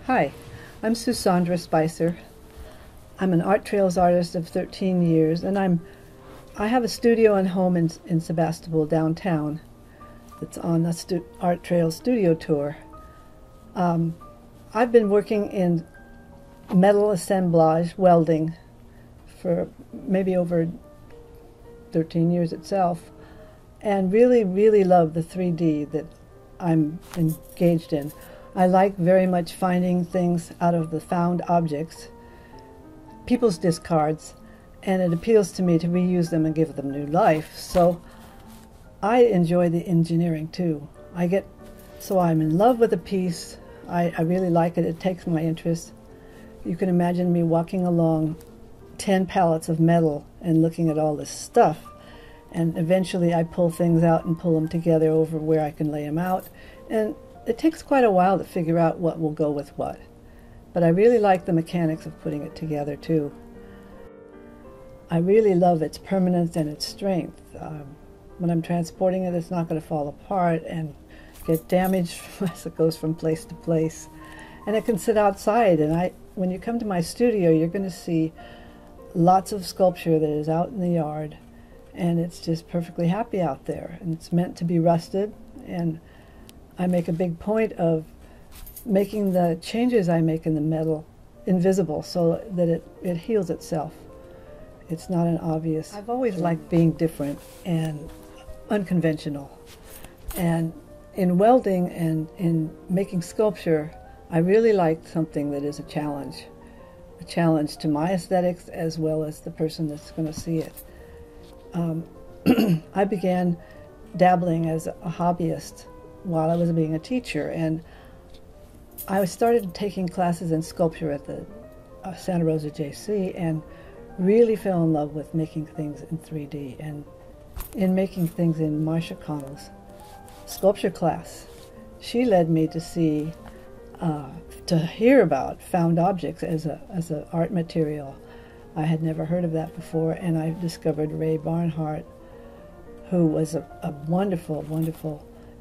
Hi, I'm Susandra Spicer. I'm an Artrails artist of 13 years, and I have a studio and home in Sebastopol downtown that's on the Artrails studio tour. I've been working in metal assemblage welding for maybe over 13 years itself, and really love the 3D that I'm engaged in. I like very much finding things out of the found objects, people's discards, and it appeals to me to reuse them and give them new life. So I enjoy the engineering too. So I'm in love with a piece. I really like it. It takes my interest. You can imagine me walking along 10 pallets of metal and looking at all this stuff. And eventually I pull things out and pull them together over where I can lay them out. And it takes quite a while to figure out what will go with what. But I really like the mechanics of putting it together too. I really love its permanence and its strength. When I'm transporting it, it's not going to fall apart and get damaged as it goes from place to place. And it can sit outside, and when you come to my studio, you're going to see lots of sculpture that is out in the yard, and it's just perfectly happy out there. And it's meant to be rusted, and I make a big point of making the changes I make in the metal invisible so that it heals itself. It's not an obvious. I've always liked being different and unconventional. And in welding and in making sculpture, I really like something that is a challenge to my aesthetics as well as the person that's going to see it. I began dabbling as a hobbyist while I was being a teacher, and I started taking classes in sculpture at the Santa Rosa JC and really fell in love with making things in 3D and in making things in Marcia Connell's sculpture class. She led me to hear about found objects as an art material. I had never heard of that before, and I discovered Ray Barnhart, who was a wonderful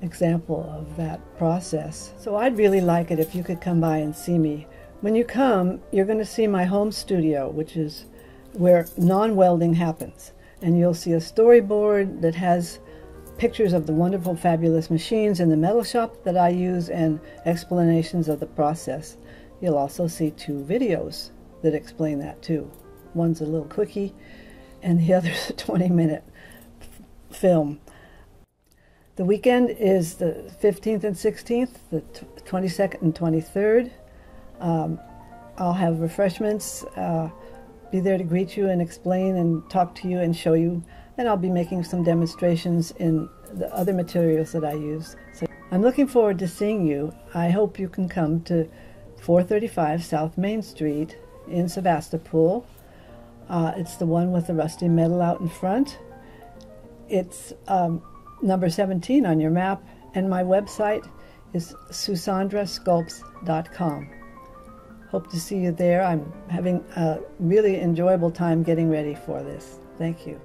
example of that process. So I'd really like it if you could come by and see me. When you come, you're going to see my home studio, which is where non-welding happens. And you'll see a storyboard that has pictures of the wonderful, fabulous machines in the metal shop that I use and explanations of the process. You'll also see 2 videos that explain that too. One's a little quickie, and the other's a 20-minute film. The weekend is the 15th and 16th, the 22nd and 23rd. I'll have refreshments, be there to greet you and explain and talk to you and show you, and I'll be making some demonstrations in the other materials that I use. So I'm looking forward to seeing you. I hope you can come to 435 South Main Street in Sebastopol. It's the one with the rusty metal out in front. It's number 17 on your map, and my website is susandrasculpts.com. Hope to see you there. I'm having a really enjoyable time getting ready for this. Thank you.